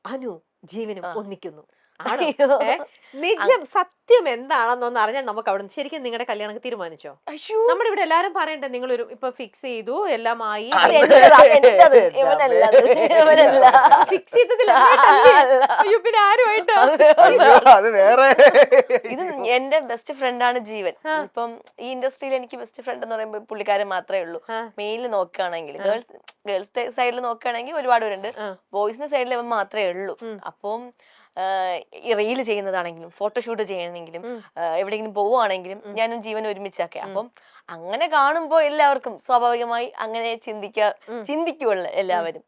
അനു ജീവനും ഒന്നിക്കുന്നു. നിജം സത്യം എന്താണെന്നൊന്ന് അറിഞ്ഞാൽ നമുക്ക് അവിടെ ശരിക്കും നിങ്ങളുടെ കല്യാണം തീരുമാനിച്ചോ? നമ്മുടെ ഇവിടെ എല്ലാരും പറയണ്ടേ നിങ്ങൾ ഒരു ഇപ്പൊ ഫിക്സ് ചെയ്തു എല്ലാമായി ഫിക്സ് ചെയ്തതില്ല പിന്നെ ആരുമായിട്ടോ? ഇത് എന്റെ ബെസ്റ്റ് ഫ്രണ്ട് ആണ് ജീവൻ. ഇപ്പം ഈ ഇൻഡസ്ട്രിയിൽ എനിക്ക് ബെസ്റ്റ് ഫ്രണ്ട് എന്ന് പറയുമ്പോൾ പുള്ളിക്കാരൻ മാത്രമേ ഉള്ളൂ. മെയിലിൽ നോക്കുകയാണെങ്കിൽ ഗേൾസ് സൈഡിൽ നോക്കുകയാണെങ്കിൽ ഒരുപാട് പേരുണ്ട്. ബോയ്സിന്റെ സൈഡിൽ ഇവൻ മാത്രമേ ഉള്ളൂ. അപ്പം ഈ റീല് ചെയ്യുന്നതാണെങ്കിലും ഫോട്ടോഷൂട്ട് ചെയ്യണമെങ്കിലും എവിടെയെങ്കിലും പോവുകയാണെങ്കിലും ഞാനും ജീവൻ ഒരുമിച്ചൊക്കെ. അപ്പം അങ്ങനെ കാണുമ്പോൾ എല്ലാവർക്കും സ്വാഭാവികമായി അങ്ങനെ ചിന്തിക്കുമല്ലോ എല്ലാവരും.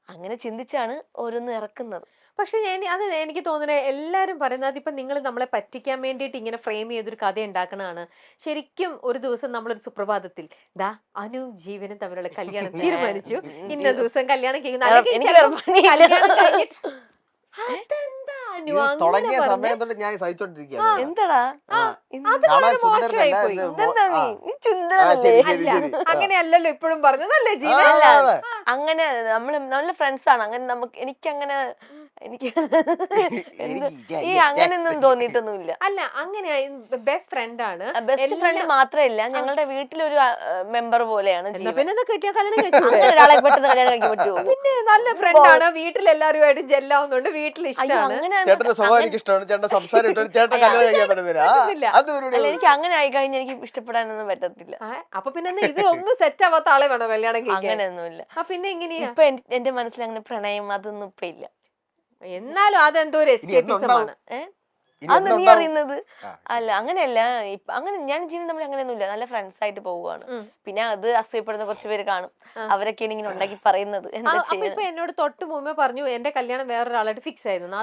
അങ്ങനെ ചിന്തിച്ചാണ് ഓരോന്ന് ഇറക്കുന്നത്. പക്ഷെ എനിക്ക് തോന്നുന്നത് എല്ലാരും പറയുന്നത് ഇപ്പൊ നിങ്ങൾ നമ്മളെ പറ്റിക്കാൻ വേണ്ടിയിട്ട് ഇങ്ങനെ ഫ്രെയിം ചെയ്തൊരു കഥ ഉണ്ടാക്കണതാണ്. ശരിക്കും ഒരു ദിവസം നമ്മളൊരു സുപ്രഭാതത്തിൽ ദാ അനുവും ജീവനും തമ്മിലുള്ള കല്യാണം തീരുമാനിച്ചു, ഇന്ന ദിവസം കല്യാണം തുടങ്ങിയ സമയം തൊട്ട് ഞാൻ സഹിച്ചോണ്ടിരിക്കുകയാണ്. എന്താടാ അങ്ങനെയല്ലല്ലോ ഇപ്പോഴും പറഞ്ഞതല്ലേ ജീവൻ? അങ്ങനെ നമ്മള് നല്ല ഫ്രണ്ട്സ് ആണ്. അങ്ങനെ നമുക്ക് എനിക്കങ്ങനെ ഈ അങ്ങനെയൊന്നും തോന്നിയിട്ടൊന്നുമില്ല. അല്ല അങ്ങനെ ബെസ്റ്റ് ഫ്രണ്ട് ആണ്. ബെസ്റ്റ് ഫ്രണ്ട് മാത്രമല്ല ഞങ്ങളുടെ വീട്ടിലൊരു മെമ്പർ പോലെയാണ്. പിന്നെ ഒരാളെ പെട്ടെന്ന് കല്യാണം കഴിക്കാൻ പറ്റുമോ? പിന്നെ നല്ല ഫ്രണ്ട് ആണ്. വീട്ടിൽ എല്ലാവരുമായിട്ട് ജെല്ലാവുന്നുണ്ട്. വീട്ടിൽ ഇഷ്ടമാണ്. എനിക്ക് അങ്ങനെ ആയി കഴിഞ്ഞാൽ എനിക്ക് ഇഷ്ടപ്പെടാനൊന്നും പറ്റത്തില്ല. അപ്പൊ പിന്നെ ഇത് ഒന്നും സെറ്റ് ആവാത്ത ആളെ വേണോ കല്യാണം കഴിക്കാൻ? അങ്ങനെയൊന്നുമില്ല. പിന്നെ എങ്ങനെയാ ഇപ്പൊ എന്റെ മനസ്സിൽ അങ്ങനെ പ്രണയം അതൊന്നും ഇപ്പൊ ഇല്ല. എന്നാലും അതെന്തോ ഒരു എസ്കേപ്പിസമാണ്. അന്ന് നീ അറിയുന്നത് അല്ല. അങ്ങനെയല്ല. അങ്ങനെ ഞാൻ ജീവൻ തമ്മിൽ അങ്ങനെയൊന്നുമില്ല. നല്ല ഫ്രണ്ട്സ് ആയിട്ട് പോവുകയാണ്. പിന്നെ അത് അസൂയപ്പെടുന്ന കുറച്ച് പേര് കാണും. അവരൊക്കെയാണ് ഇങ്ങനെ ഉണ്ടാക്കി പറയുന്നത്. ഇപ്പൊ എന്നോട് തൊട്ട് മുമ്പേ പറഞ്ഞു എന്റെ കല്യാണം വേറൊരാളായിട്ട് ഫിക്സ് ആയിരുന്നു.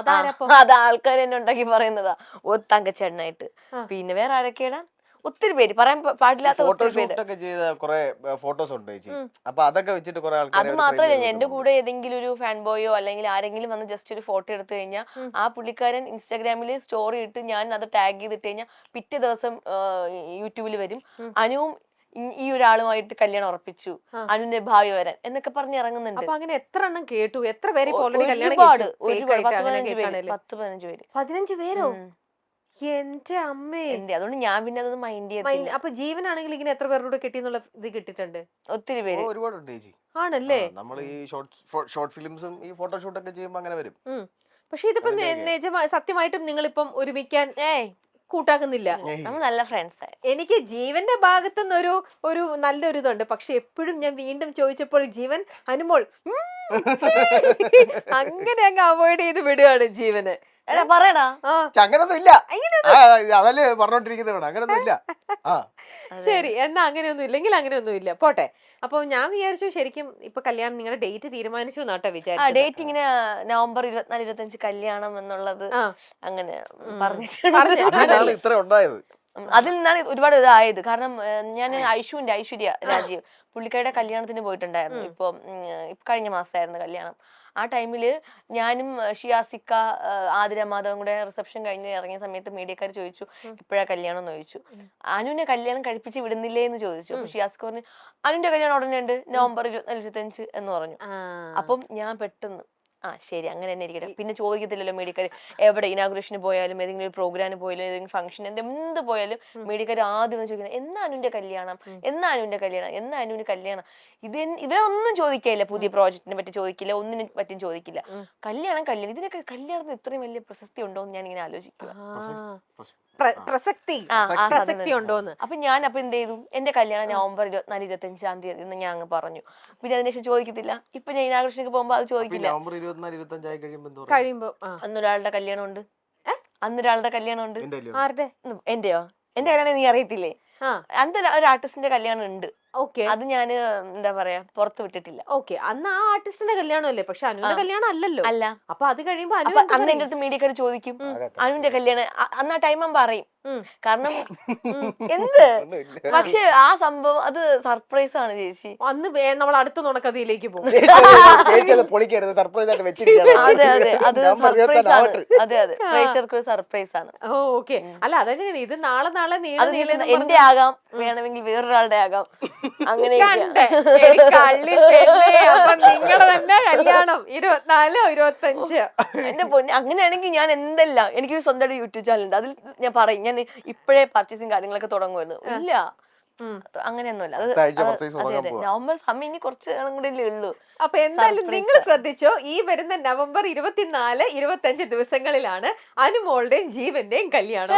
അത് ആൾക്കാർ എന്നെ ഉണ്ടാക്കി പറയുന്നതാ. തങ്കച്ചേട്ടനായിട്ട്. പിന്നെ വേറെ ആരൊക്കെയാണ് ഒത്തിരി പേര് പറയാൻ പാടില്ലാത്ത ഫോട്ടോഷൂട്ടൊക്കെ ചെയ്ത കുറെ ഫോട്ടോസ് ഉണ്ട് ചേച്ചി. അപ്പൊ അതൊക്കെ വെച്ചിട്ട് കുറെ ആൾക്കാർ. അത് മാത്രമല്ല എന്റെ കൂടെ ഏതെങ്കിലും ഒരു ഫാൻ ബോയോ അല്ലെങ്കിൽ ആരെങ്കിലും വന്ന് ജസ്റ്റ് ഒരു ഫോട്ടോ എടുത്തു കഴിഞ്ഞാൽ ആ പുള്ളിക്കാരൻ ഇൻസ്റ്റാഗ്രാമിൽ സ്റ്റോറി ഇട്ട് ഞാൻ അത് ടാഗ് ചെയ്തിട്ട് കഴിഞ്ഞാൽ പിറ്റേ ദിവസം യൂട്യൂബിൽ വരും അനുവും ഈ ഒരാളുമായിട്ട് കല്യാണം ഉറപ്പിച്ചു, അനുവിന്റെ ഭാവി വരാൻ എന്നൊക്കെ പറഞ്ഞ് ഇറങ്ങുന്നുണ്ട്. അങ്ങനെ എത്ര എണ്ണം കേട്ടു? എത്ര പേര്? ഒരുപാട് 10-15 പേര്. 15 പേരോ? എന്റെ അമ്മേ. അതുകൊണ്ട് ഞാൻ പിന്നെ അതൊന്നും മൈൻഡ് ചെയ്തില്ല. അപ്പൊ ജീവനാണെങ്കിൽ ഇങ്ങനെ എത്ര പേരുടെ കെട്ടിന്നുള്ള ഇത് കിട്ടിയിട്ടുണ്ട്? ഒത്തിരി പേര്. ഒരുപാടുണ്ട് ചേച്ചി. ആണല്ലേ? നമ്മൾ ഈ ഷോർട്ട് ഫിലിംസും ഈ ഫോട്ടോഷൂട്ടൊക്കെ ചെയ്യുമ്പോ അങ്ങനെ വരും. പക്ഷെ ഇതിപ്പോ സത്യമായിട്ടും നിങ്ങളിപ്പം ഒരുമിക്കാൻ കൂട്ടാക്കുന്നില്ല. നമ്മൾ നല്ല ഫ്രണ്ട്സ്. എനിക്ക് ജീവന്റെ ഭാഗത്തുനിന്ന് ഒരു നല്ലൊരു ഇതുണ്ട്. പക്ഷെ എപ്പോഴും ഞാൻ വീണ്ടും ചോദിച്ചപ്പോൾ ജീവൻ അനുമോൾ അങ്ങനെ അങ്ങ് അവോയ്ഡ് ചെയ്ത് വിടുകയാണ് ജീവന്. പറയടാ അങ്ങനൊന്നും ഇല്ല. അതല്ലേ പറഞ്ഞോണ്ടിരിക്കുന്നത്. അങ്ങനൊന്നും ഇല്ല. ശരി, എന്നാ അങ്ങനെയൊന്നും ഇല്ലെങ്കിൽ അങ്ങനെയൊന്നും ഇല്ല, പോട്ടെ. അപ്പൊ ഞാൻ വിചാരിച്ചു ശരിക്കും ഇപ്പൊ കല്യാണം നിങ്ങളുടെ ഡേറ്റ് തീരുമാനിച്ചു എന്നാട്ടോ വിചാരിച്ചു. ഡേറ്റ് ഇങ്ങനെ നവംബർ 24-25 കല്യാണം എന്നുള്ളത് അങ്ങനെ പറഞ്ഞിട്ടുണ്ട്. ഇത്ര ഉണ്ടായത് അതിൽ നിന്നാണ് ഒരുപാട് ഇതായത്. കാരണം ഞാൻ ഐശ്വര്യ രാജീവ് പുള്ളിക്കാരുടെ കല്യാണത്തിന് പോയിട്ടുണ്ടായിരുന്നു. ഇപ്പൊ കഴിഞ്ഞ മാസമായിരുന്നു കല്യാണം. ആ ടൈമില് ഞാനും ഷിയാസിക്ക ആതിര മാധവൻ കൂടെ റിസപ്ഷൻ കഴിഞ്ഞ് ഇറങ്ങിയ സമയത്ത് മീഡിയക്കാർ ചോദിച്ചു എപ്പോഴാ കല്യാണം എന്ന് ചോദിച്ചു. അനുവിനെ കല്യാണം കഴിപ്പിച്ച് വിടുന്നില്ലേ എന്ന് ചോദിച്ചു. അപ്പൊ ഷിയാസിക്ക പറഞ്ഞു അനുവിന്റെ കല്യാണം ഉടനെ ഉണ്ട് നവംബർ 24-25 എന്ന് പറഞ്ഞു. അപ്പം ഞാൻ പെട്ടെന്ന് ശരി അങ്ങനെ തന്നെ ഇരിക്കട്ടെ. പിന്നെ ചോദിക്കത്തില്ലല്ലോ മീഡിയക്കാർ. എവിടെ ഇനാഗുറേഷന് പോയാലും ഏതെങ്കിലും ഒരു പ്രോഗ്രാമിന് പോയാലും ഏതെങ്കിലും ഫംഗ്ഷൻ എന്ത് പോയാലും മീഡിയക്കാർ ആദ്യം ഒന്ന് ചോദിക്കുന്നത് എന്നാ അനുവിന്റെ കല്യാണം, എന്നാ അനുവിന്റെ കല്യാണം, എന്നാ അനുവിന്റെ കല്യാണം. ഇവരൊന്നും ചോദിക്കില്ല. പുതിയ പ്രോജക്റ്റിനെ പറ്റി ചോദിക്കില്ല, ഒന്നിനെ പറ്റിയും ചോദിക്കില്ല. കല്യാണം ഇതിനൊക്കെ കല്യാണത്തിന് ഇത്രയും വലിയ പ്രസക്തി ഉണ്ടോ എന്ന് ഞാൻ ഇങ്ങനെ ആലോചിക്കുക. പ്രസക്തി ഉണ്ടോന്ന്. അപ്പൊ ഞാൻ എന്ത് ചെയ്തു, എന്റെ കല്യാണം നവംബർ 24-25 എന്ന് ഞാൻ അങ്ങ് പറഞ്ഞു. പിന്നെ അതിനുശേഷം ചോദിക്കത്തില്ല. ഇപ്പൊ ഞാൻ ഇനാഗുറേഷനൊക്കെ പോകുമ്പോ അത് ചോദിക്കില്ല. കഴിയുമ്പോ അന്നൊരാളുടെ കല്യാണം ഉണ്ട്. ആരുടെ? എന്റെയോ? എന്റെ കല്യാണം നീ അറിയത്തില്ലേ? അന്ന് ഒരു ആർട്ടിസ്റ്റിന്റെ കല്യാണം ഉണ്ട്. അത് ഞാൻ എന്താ പറയാ പുറത്ത് വിട്ടിട്ടില്ല. അന്ന് ആ ആർട്ടിസ്റ്റിന്റെ കല്യാണമല്ലേ? പക്ഷെ അനുവിന്റെ കല്യാണം അല്ലല്ലോ. അല്ല. അപ്പൊ അത് കഴിയുമ്പോ അന്ന് എന്റെ അടുത്ത് മീഡിയക്കാർ ചോദിക്കും അനുവിന്റെ കല്യാണം. അന്ന് ആ ടൈം പറയും കാരണം എന്ത് ഒന്നുമില്ല. പക്ഷെ ആ സംഭവം അത് സർപ്രൈസ് ആണ് ചേച്ചി. അന്ന് നമ്മൾ അടുത്ത നുണക്കഥയിലേക്ക് പോകും. ചേച്ചി അത് പൊളിക്കരുത്, സർപ്രൈസ് ആയിട്ട് വെച്ചിരിക്കുകയാണ്. അതെ അത് നവംബർ സർപ്രൈസ് 24 ആണ്. ആവട്ടെ. അതെ പ്രേക്ഷകർക്ക് ഒരു സർപ്രൈസ് ആണ്. ഓ ഓക്കെ. അല്ല അതെ, ഇത് നാളെ അത് നീളെ എന്റെ ആകാം, വേണമെങ്കിൽ വേറൊരാളുടെ ആകാം, അങ്ങനെ നിങ്ങളുടെ തന്നെ കല്യാണം 24 25. എന്റെ പൊന്നെ, അങ്ങനെയാണെങ്കിൽ ഞാൻ എന്തെല്ലാം, എനിക്കൊരു സ്വന്തമായിട്ട് യൂട്യൂബ് ചാനൽ ഉണ്ട്, അതിൽ ഞാൻ പറയും ഞാൻ ഇപ്പോഴേ പർച്ചേസിങ് കാര്യങ്ങളൊക്കെ തുടങ്ങുമായിരുന്നു. ഇല്ല അങ്ങനെയൊന്നുമില്ല. അത് നവംബർ സമയം ഇനി കുറച്ച് നാളും കൂടെ ഉള്ളൂ. അപ്പൊ എന്തായാലും നിങ്ങൾ ശ്രദ്ധിച്ചോ, ഈ വരുന്ന നവംബർ 24, 25 ദിവസങ്ങളിലാണ് അനുമോളുടെയും ജീവന്റെയും കല്യാണം.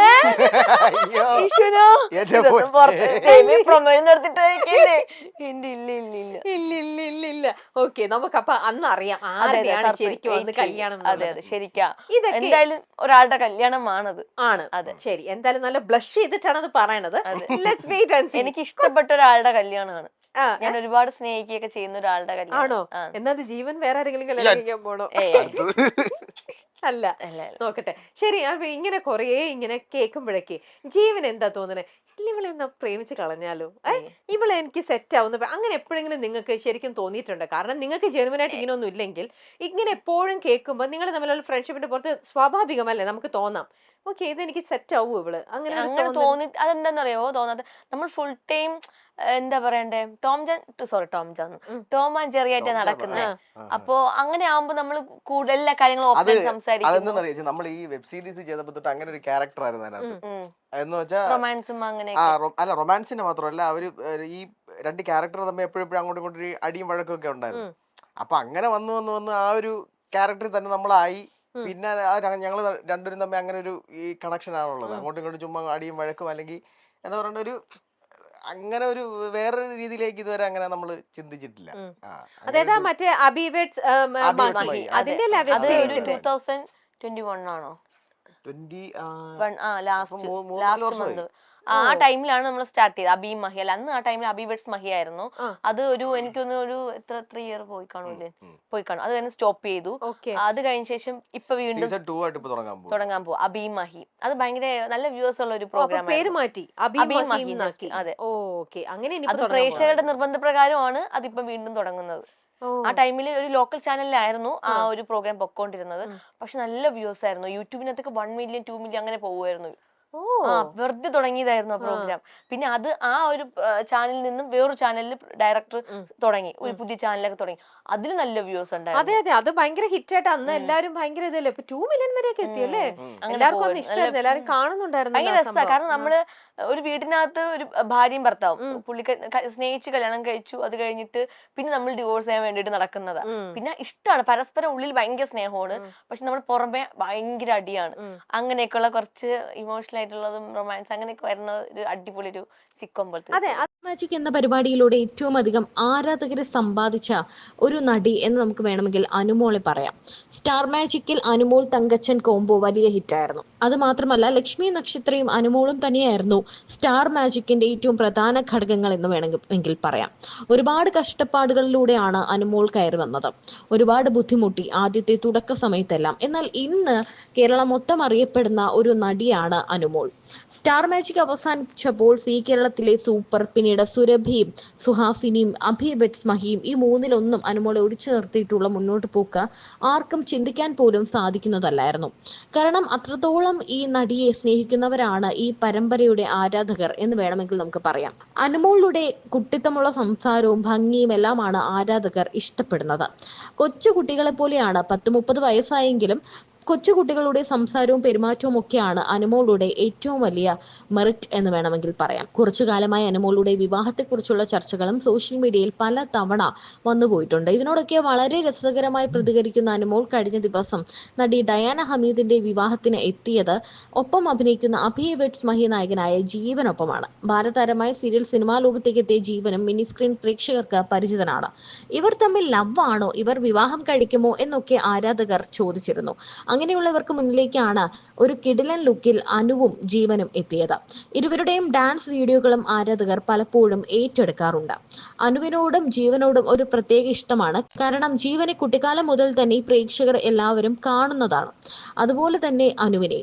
ഇല്ല. ഓക്കെ, നമുക്കപ്പൊ അന്ന് അറിയാം ആരുടെയാണ് ശരിക്കും അന്ന് കല്യാണം. അതെ ശരിക്കാ, എന്തായാലും ഒരാളുടെ കല്യാണമാണത്. ആണ്. അതെ ശരി. എന്തായാലും നല്ല ബ്ലഷ് ചെയ്തിട്ടാണ് അത് പറയണത്. Let's wait and see. എനിക്ക് ഇഷ്ടപ്പെട്ട ഒരാളുടെ കല്യാണമാണ്. ഞാൻ ഒരുപാട് സ്നേഹിക്കുകയൊക്കെ ചെയ്യുന്ന ഒരാളുടെ കല്യാണം. ആണോ? എന്നാ ജീവൻ വേറെ ആരെങ്കിലും കല്യാണം കഴിക്കാൻ പോണോ? അല്ല, നോക്കട്ടെ. ശരി. അപ്പൊ ഇങ്ങനെ കൊറേ ഇങ്ങനെ കേൾക്കുമ്പോഴേക്ക് ജീവൻ എന്താ തോന്നണേ, ഇവളെ എന്നാ പ്രേമിച്ച് കളഞ്ഞാലോ, ഇവളെ എനിക്ക് സെറ്റ് ആവുന്ന അങ്ങനെ എപ്പോഴെങ്കിലും നിങ്ങൾക്ക് ശരിക്കും തോന്നിയിട്ടുണ്ട്? കാരണം നിങ്ങൾക്ക് ജെനുവനായിട്ട് ഇങ്ങനെ ഒന്നും ഇല്ലെങ്കിൽ ഇങ്ങനെ എപ്പോഴും കേൾക്കുമ്പോൾ നിങ്ങൾ തമ്മിലുള്ള ഫ്രണ്ട്ഷിപ്പിന്റെ പുറത്ത് സ്വാഭാവികമല്ലേ നമുക്ക് തോന്നാം, ഓക്കെ ഇതെനിക്ക് സെറ്റ് ആവൂ ഇവള്, അങ്ങനെ തോന്നി. അതെന്താന്നറിയാവോ തോന്നാത്ത, നമ്മൾ ഫുൾ ടൈം എന്താ പറയണ്ടേ, ടോം ആൻഡ് ജെറി ആയിട്ട് നടക്കുന്നത്. അപ്പൊ അങ്ങനെ ആവുമ്പോ നമ്മൾ കൂടുതൽ എല്ലാ കാര്യങ്ങളും ഓപ്പൺ സംസാരിക്കും. നമ്മൾ ഈ വെബ് സീരീസ് ചെയ്തപ്പോ തൊട്ട് അങ്ങനെ ഒരു ക്യാരക്ടർ ആയിരുന്നു അതിനകത്ത്. എന്ന് വെച്ചാൽ റൊമാൻസും അങ്ങനെ അല്ല, റൊമാൻസിന് മാത്രമല്ല, അവര് ഈ രണ്ട് ക്യാരക്ടർ തമ്മിൽ എപ്പോഴും അങ്ങോട്ടും ഇങ്ങോട്ടും അടിയും വഴക്കൊക്കെ ഉണ്ടായിരുന്നു. അപ്പൊ അങ്ങനെ വന്ന് ആ ഒരു ക്യാരക്ടറിൽ തന്നെ നമ്മളായി. പിന്നെ ഞങ്ങൾ രണ്ടുപേരും തമ്മിൽ അങ്ങനെ ഒരു ഈ കണക്ഷൻ ആണുള്ളത്. അങ്ങോട്ടും ഇങ്ങോട്ടും ചുമ്മാ അടിയും വഴക്കും, അല്ലെങ്കിൽ എന്താ പറയണ്ട, ഒരു അങ്ങനെ ഒരു വേറൊരു രീതിയിലേക്ക് ഇതുവരെ അങ്ങനെ നമ്മൾ ചിന്തിച്ചിട്ടില്ല. അതായത് മറ്റേ അബിവേഡ്സ് അതിന്റെ 2021 ആണോ? ലാസ്റ്റ് മന്ത് ആ ടൈമിലാണ് നമ്മൾ സ്റ്റാർട്ട് ചെയ്തത്. അബി മഹി അല്ല, അന്ന് ആ ടൈമിൽ അബിവേഡ്സ് മഹി ആയിരുന്നു. അത് ഒരു എനിക്കൊന്ന് ഒരു എത്ര 3 ഇയർ പോയി കാണും. അത് കഴിഞ്ഞ് സ്റ്റോപ്പ് ചെയ്തു. അത് കഴിഞ്ഞ ശേഷം ഇപ്പൊ വീണ്ടും തുടങ്ങാൻ പോകും അബി മഹി. അത് ഭയങ്കര നല്ല വ്യൂവേഴ്സ് ഉള്ള ഒരു പ്രോഗ്രാം. പേര് മാറ്റി അബി മഹി. അതെ, അത് പ്രേക്ഷകരുടെ നിർബന്ധപ്രകാരമാണ് അതിപ്പോ വീണ്ടും തുടങ്ങുന്നത്. ആ ടൈമിൽ ഒരു ലോക്കൽ ചാനലിലായിരുന്നു ആ ഒരു പ്രോഗ്രാം പൊക്കോണ്ടിരുന്നത്. പക്ഷെ നല്ല വ്യൂസ് ആയിരുന്നു. യൂട്യൂബിനകത്തൊക്കെ 1 മില്യൺ 2 മില്യൺ അങ്ങനെ പോകുമായിരുന്നു. വെറുതെ തുടങ്ങിയതായിരുന്നു ആ പ്രോഗ്രാം. പിന്നെ അത് ആ ഒരു ചാനലിൽ നിന്നും വേറൊരു ചാനലിൽ ഡയറക്ടർ തുടങ്ങി, ഒരു പുതിയ ചാനലൊക്കെ തുടങ്ങി. അതിൽ നല്ല വ്യൂസ് ഉണ്ടായിരുന്നു. അതെ അത് ഭയങ്കര ഹിറ്റ് ആയിട്ട് അന്ന് എല്ലാരും ഭയങ്കര ഇതല്ലേ, 2 മില്യൺ വരെയൊക്കെ എത്തിയല്ലേ. എല്ലാവർക്കും ഇഷ്ടമായിരുന്നു, എല്ലാരും കാണുന്നുണ്ടായിരുന്നു. ഭയങ്കര രസമാണ്. കാരണം നമ്മള് ഒരു വീടിനകത്ത് ഒരു ഭാര്യയും ഭർത്താവും, സ്നേഹിച്ച് കല്യാണം കഴിച്ചു, അത് കഴിഞ്ഞിട്ട് പിന്നെ നമ്മൾ ഡിവോഴ്സ് ചെയ്യാൻ വേണ്ടിട്ട് നടക്കുന്നതാ. പിന്നെ ഇഷ്ടമാണ്, പരസ്പരം ഉള്ളിൽ ഭയങ്കര സ്നേഹമാണ്, പക്ഷെ നമ്മൾ പുറമെ ഭയങ്കര അടിയാണ്. അങ്ങനെയൊക്കെയുള്ള കുറച്ച് ഇമോഷണൽ ആയിട്ടുള്ളതും റൊമാൻസ് അങ്ങനെയൊക്കെ വരുന്ന ഒരു അടിപൊളി ഒരു സിക്കോം പോലത്തെ. മാജിക് എന്ന പരിപാടിയിലൂടെ ഏറ്റവും അധികം ആരാധകരെ സമ്പാദിച്ച ഒരു നടി എന്ന് നമുക്ക് വേണമെങ്കിൽ അനുമോളെ പറയാം. സ്റ്റാർ മാജിക്കിൽ അനുമോൾ തങ്കച്ചൻ കോംബോ വലിയ ഹിറ്റായിരുന്നു. അത് മാത്രമല്ല, ലക്ഷ്മി നക്ഷത്രയും അനുമോളും തന്നെയായിരുന്നു സ്റ്റാർ മാജിക്കിന്റെ ഏറ്റവും പ്രധാന ഘടകങ്ങൾ എന്ന് വേണമെങ്കിൽ പറയാം. ഒരുപാട് കഷ്ടപ്പാടുകളിലൂടെയാണ് അനുമോൾ കയറി വന്നത്. ഒരുപാട് ബുദ്ധിമുട്ടി ആദ്യത്തെ തുടക്ക സമയത്തെല്ലാം. എന്നാൽ ഇന്ന് കേരളം മൊത്തം അറിയപ്പെടുന്ന ഒരു നടിയാണ് അനുമോൾ. സ്റ്റാർ മാജിക് അവസാനിച്ചപ്പോൾ സി കേരളത്തിലെ സൂപ്പർ, പിന്നീട് സുരഭിയും സുഹാസിനിയും അഭിവെഡ്സ് മഹിയും ഈ മൂന്നിലൊന്നും അനുമോളെ ഒടിച്ചു നിർത്തിയിട്ടുള്ള മുന്നോട്ട് പോക്ക് ആർക്കും ചിന്തിക്കാൻ പോലും സാധിക്കുന്നതല്ലായിരുന്നു. കാരണം അത്രത്തോളം ഈ നടിയെ സ്നേഹിക്കുന്നവരാണ് ഈ പരമ്പരയുടെ ആരാധകർ എന്ന് വേണമെങ്കിൽ നമുക്ക് പറയാം. അനുമോളുടെ കുട്ടിത്തമുള്ള സംസാരവും ഭംഗിയും എല്ലാമാണ് ആരാധകർ ഇഷ്ടപ്പെടുന്നത്. കൊച്ചു കുട്ടികളെ പോലെയാണ്. 10-30 വയസ്സായെങ്കിലും കൊച്ചുകുട്ടികളുടെ സംസാരവും പെരുമാറ്റവും ഒക്കെയാണ് അനുമോളുടെ ഏറ്റവും വലിയ മെറിറ്റ് എന്ന് വേണമെങ്കിൽ പറയാം. കുറച്ചു കാലമായി അനുമോളുടെ വിവാഹത്തെക്കുറിച്ചുള്ള ചർച്ചകളും സോഷ്യൽ മീഡിയയിൽ പല തവണ വന്നുപോയിട്ടുണ്ട്. ഇതിനോടൊക്കെ വളരെ രസകരമായി പ്രതികരിക്കുന്ന അനുമോൾ കഴിഞ്ഞ ദിവസം നടി ഡയാന ഹമീദിന്റെ വിവാഹത്തിന് എത്തിയത് ഒപ്പം അഭിനയിക്കുന്ന അഭിവെഡ്സ് മഹി നായകനായ ജീവനൊപ്പമാണ്. ബാലതാരമായ സീരിയൽ സിനിമാ ലോകത്തേക്ക് എത്തിയ ജീവനും മിനി സ്ക്രീൻ പ്രേക്ഷകർക്ക് പരിചിതനാണ്. ഇവർ തമ്മിൽ ലവ് ആണോ, ഇവർ വിവാഹം കഴിക്കുമോ എന്നൊക്കെ ആരാധകർ ചോദിച്ചിരുന്നു. അങ്ങനെയുള്ളവർക്ക് മുന്നിലേക്കാണ് ഒരു കിടിലൻ ലുക്കിൽ അനുവും ജീവനും എത്തിയത്. ഇരുവരുടെയും ഡാൻസ് വീഡിയോകളും ആരാധകർ പലപ്പോഴും ഏറ്റെടുക്കാറുണ്ട്. അനുവിനോടും ജീവനോടും ഒരു പ്രത്യേക ഇഷ്ടമാണ്. കാരണം ജീവനെ കുട്ടിക്കാലം മുതൽ തന്നെ പ്രേക്ഷകർ എല്ലാവരും കാണുന്നതാണ്. അതുപോലെ തന്നെ അനുവിനെ